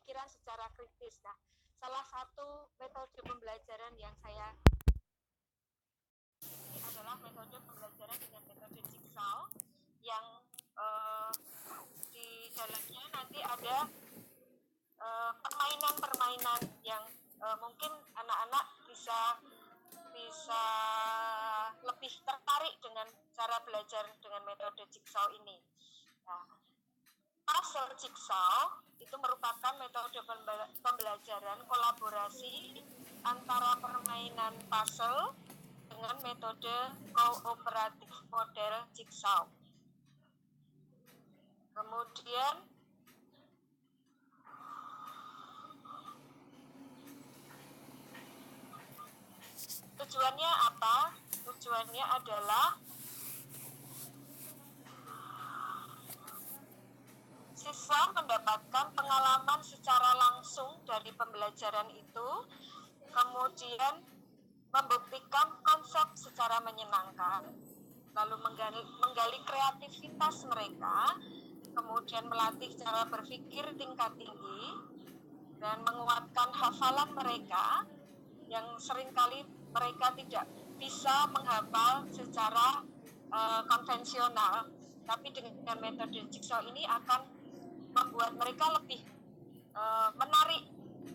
pemikiran secara kritis. Nah, salah satu metode pembelajaran yang saya adalah metode pembelajaran dengan metode jigsaw yang di dalamnya nanti ada permainan-permainan yang mungkin anak-anak bisa lebih tertarik dengan cara belajar dengan metode jigsaw ini. Nah, puzzle jigsaw itu merupakan metode pembelajaran kolaborasi antara permainan puzzle dengan metode kooperatif model jigsaw. Kemudian tujuannya apa? Tujuannya adalah siswa mendapatkan pengalaman secara langsung dari pembelajaran itu, kemudian membuktikan konsep secara menyenangkan, lalu menggali kreativitas mereka, kemudian melatih cara berpikir tingkat tinggi, dan menguatkan hafalan mereka yang seringkali mereka tidak bisa menghafal secara konvensional, tapi dengan metode jigsaw ini akan membuat mereka lebih menarik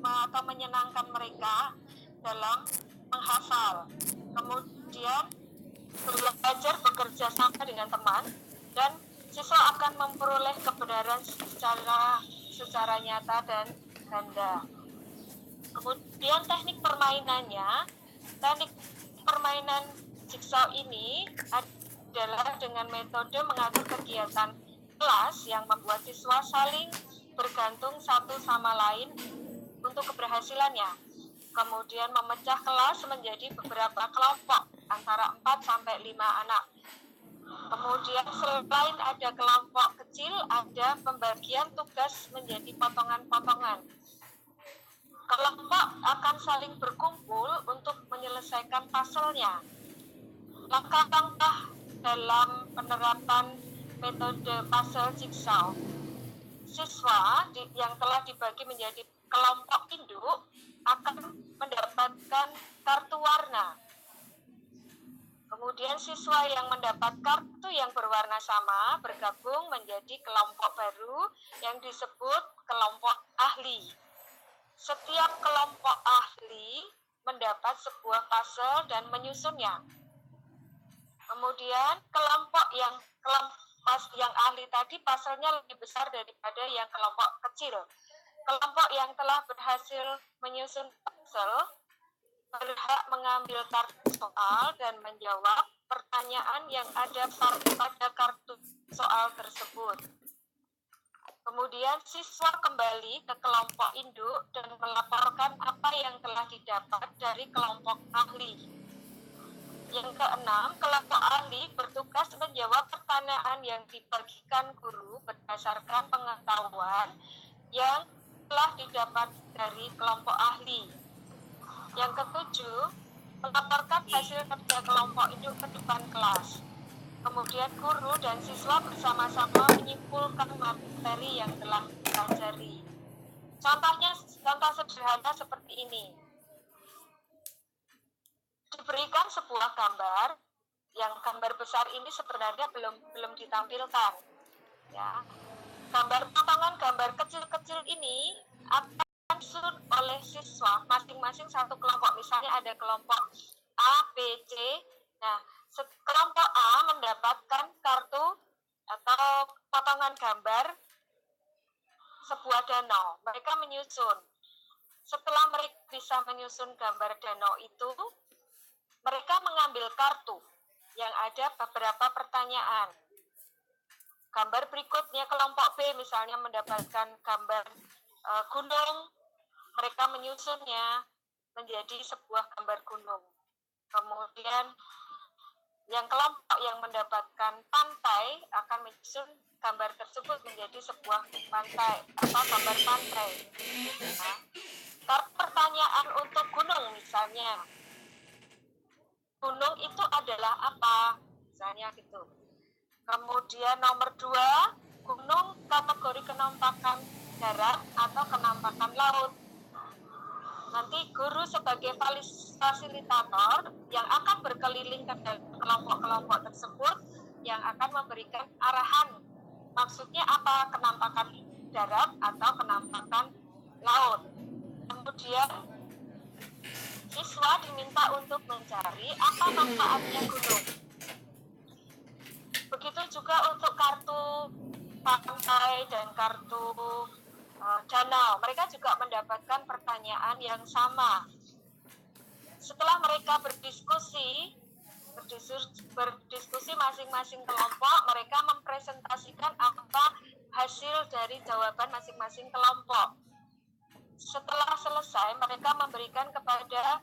atau menyenangkan mereka dalam menghafal. Kemudian belajar bekerja sama dengan teman, dan siswa akan memperoleh kebenaran secara nyata dan ganda. Kemudian teknik permainan jigsaw ini adalah dengan metode mengatur kegiatan kelas yang membuat siswa saling bergantung satu sama lain untuk keberhasilannya. Kemudian memecah kelas menjadi beberapa kelompok antara 4 sampai 5 anak. Kemudian selain ada kelompok kecil, ada pembagian tugas menjadi potongan-potongan. Kelompok akan saling berkumpul untuk menyelesaikan puzzle-nya. Langkah-langkah dalam penerapan metode puzzle jigsaw. Siswa yang telah dibagi menjadi kelompok induk akan mendapatkan kartu warna. Kemudian siswa yang mendapat kartu yang berwarna sama bergabung menjadi kelompok baru yang disebut kelompok ahli. Setiap kelompok ahli mendapat sebuah puzzle dan menyusunnya. Kemudian kelompok yang ahli tadi puzzle-nya lebih besar daripada yang kelompok kecil. Kelompok yang telah berhasil menyusun puzzle berhak mengambil kartu soal dan menjawab pertanyaan yang ada pada kartu soal tersebut. Kemudian siswa kembali ke kelompok induk dan melaporkan apa yang telah didapat dari kelompok ahli. Yang keenam, kelompok ahli bertugas menjawab pertanyaan yang dibagikan guru berdasarkan pengetahuan yang telah didapat dari kelompok ahli. Yang ketujuh, melaporkan hasil kerja kelompok induk ke depan kelas. Kemudian guru dan siswa bersama-sama menyimpulkan materi yang telah dipelajari. Contoh sederhana seperti ini. Diberikan sebuah gambar, yang gambar besar ini sebenarnya belum ditampilkan. Ya. Potongan gambar kecil-kecil ini akan disusun oleh siswa masing-masing satu kelompok. Misalnya ada kelompok A, B, C. Nah, kelompok A mendapatkan kartu atau potongan gambar sebuah danau. Mereka menyusun. Setelah mereka bisa menyusun gambar danau itu, mereka mengambil kartu yang ada beberapa pertanyaan. Gambar berikutnya kelompok B misalnya mendapatkan gambar gunung, mereka menyusunnya menjadi sebuah gambar gunung. Kemudian yang kelompok yang mendapatkan pantai akan menyusun gambar tersebut menjadi sebuah pantai atau gambar pantai. Nah, pertanyaan untuk gunung misalnya, gunung itu adalah apa? Misalnya gitu. Kemudian nomor 2, gunung kategori kenampakan darat atau kenampakan laut. Nanti guru sebagai fasilitator yang akan berkeliling ke kelompok-kelompok tersebut yang akan memberikan arahan. Maksudnya apa kenampakan darat atau kenampakan laut. Kemudian siswa diminta untuk mencari apa manfaatnya gunung. Begitu juga untuk kartu pantai dan kartu danau, mereka juga mendapatkan pertanyaan yang sama. Setelah mereka berdiskusi masing-masing kelompok, mereka mempresentasikan apa hasil dari jawaban masing-masing kelompok. Setelah selesai, mereka memberikan kepada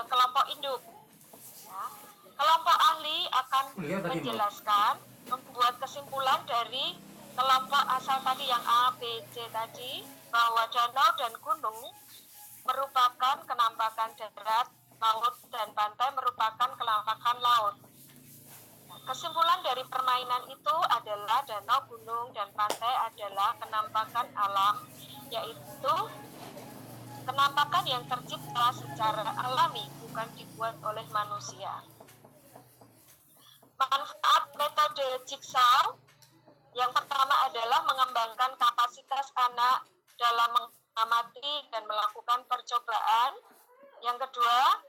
kelompok induk. Ya. Kelompok ahli akan menjelaskan, membuat kesimpulan dari kelompok asal tadi yang A, B, C tadi, bahwa danau dan gunung merupakan kenampakan darat, laut dan pantai merupakan kenampakan laut. Kesimpulan dari permainan itu adalah danau, gunung, dan pantai adalah kenampakan alam, yaitu kenampakan yang tercipta secara alami, bukan dibuat oleh manusia. Manfaat metode jigsaw yang pertama adalah mengembangkan kapasitas anak dalam mengamati dan melakukan percobaan. Yang kedua,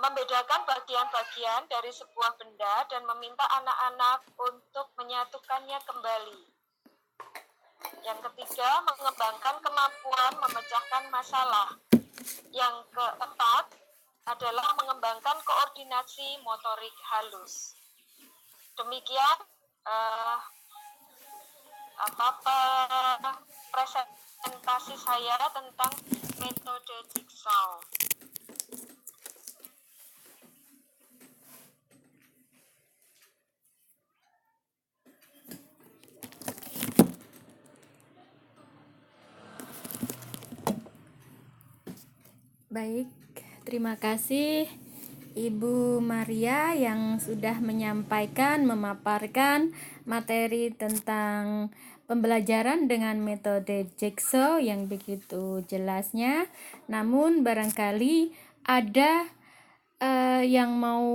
membedakan bagian-bagian dari sebuah benda dan meminta anak-anak untuk menyatukannya kembali. Yang ketiga, mengembangkan kemampuan memecahkan masalah. Yang keempat adalah mengembangkan koordinasi motorik halus. Demikian presentasi saya tentang metode jigsaw. Baik, terima kasih Ibu Maria yang sudah menyampaikan, memaparkan materi tentang pembelajaran dengan metode jigsaw yang begitu jelasnya. Namun barangkali ada yang mau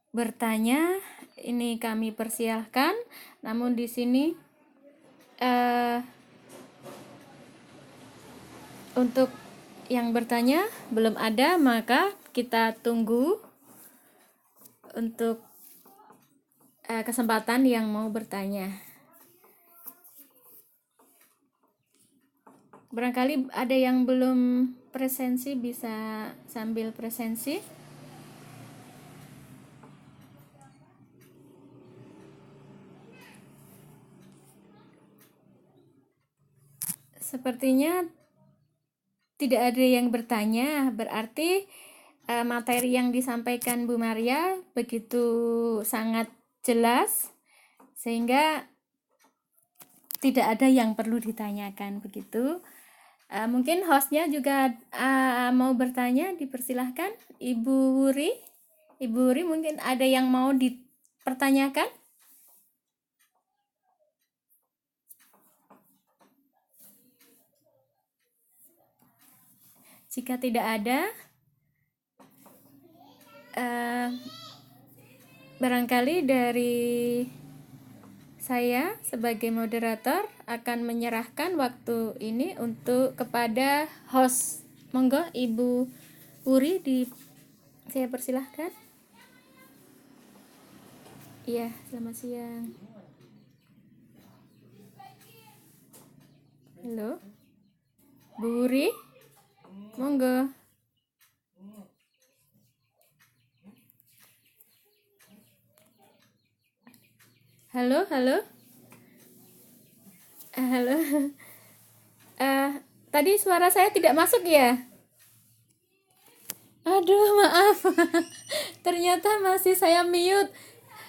bertanya, ini kami persilahkan. Namun di sini untuk yang bertanya belum ada, maka kita tunggu untuk kesempatan yang mau bertanya. Barangkali ada yang belum presensi, bisa sambil presensi. Sepertinya tidak ada yang bertanya, berarti materi yang disampaikan Bu Maria begitu sangat jelas sehingga tidak ada yang perlu ditanyakan begitu. Mungkin hostnya juga mau bertanya, dipersilahkan. Ibu Wuri mungkin ada yang mau dipertanyakan? Jika tidak ada, barangkali dari saya sebagai moderator akan menyerahkan waktu ini untuk kepada host. Monggo Ibu Wuri, saya persilahkan. Iya, selamat siang. Halo, Bu Wuri, monggo. Halo. Halo. Tadi suara saya tidak masuk ya? Aduh, maaf. Ternyata masih saya mute.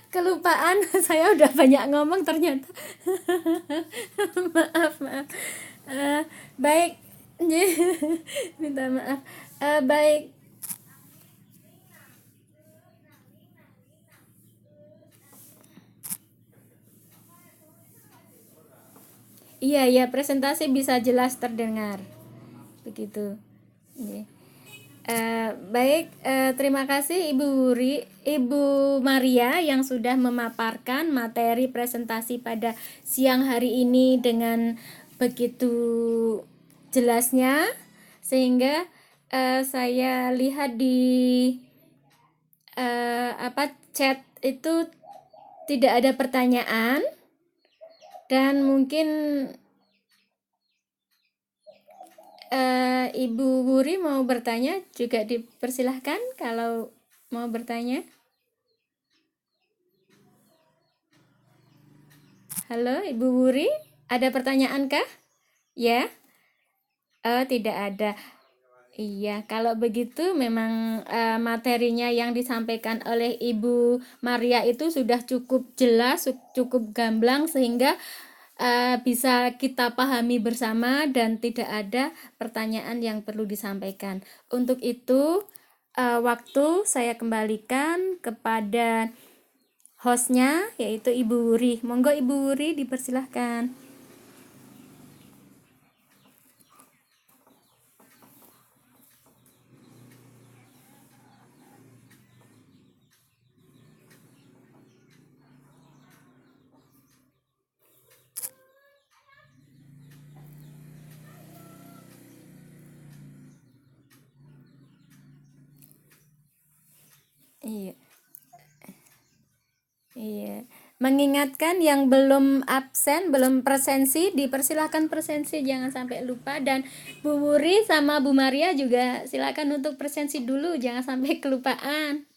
Kelupaan, saya udah banyak ngomong ternyata. maaf. Baik. Minta maaf. Baik. Iya, ya, presentasi bisa jelas terdengar. Begitu. Iya. Baik, terima kasih Ibu Wuri, Ibu Maria yang sudah memaparkan materi presentasi pada siang hari ini dengan begitu jelasnya, sehingga saya lihat di chat itu tidak ada pertanyaan, dan mungkin Ibu Wuri mau bertanya juga dipersilahkan kalau mau bertanya. Halo Ibu Wuri, ada pertanyaan kah? Ya? Oh, tidak ada. Iya, kalau begitu memang materinya yang disampaikan oleh Ibu Maria itu sudah cukup jelas, cukup gamblang, sehingga bisa kita pahami bersama dan tidak ada pertanyaan yang perlu disampaikan. Untuk itu, waktu saya kembalikan kepada hostnya, yaitu Ibu Wuri. Monggo Ibu Wuri, dipersilahkan. Iya. Iya. Mengingatkan yang belum absen, belum presensi, dipersilahkan presensi, jangan sampai lupa. Dan Bu Wuri sama Bu Maria juga silakan untuk presensi dulu, jangan sampai kelupaan.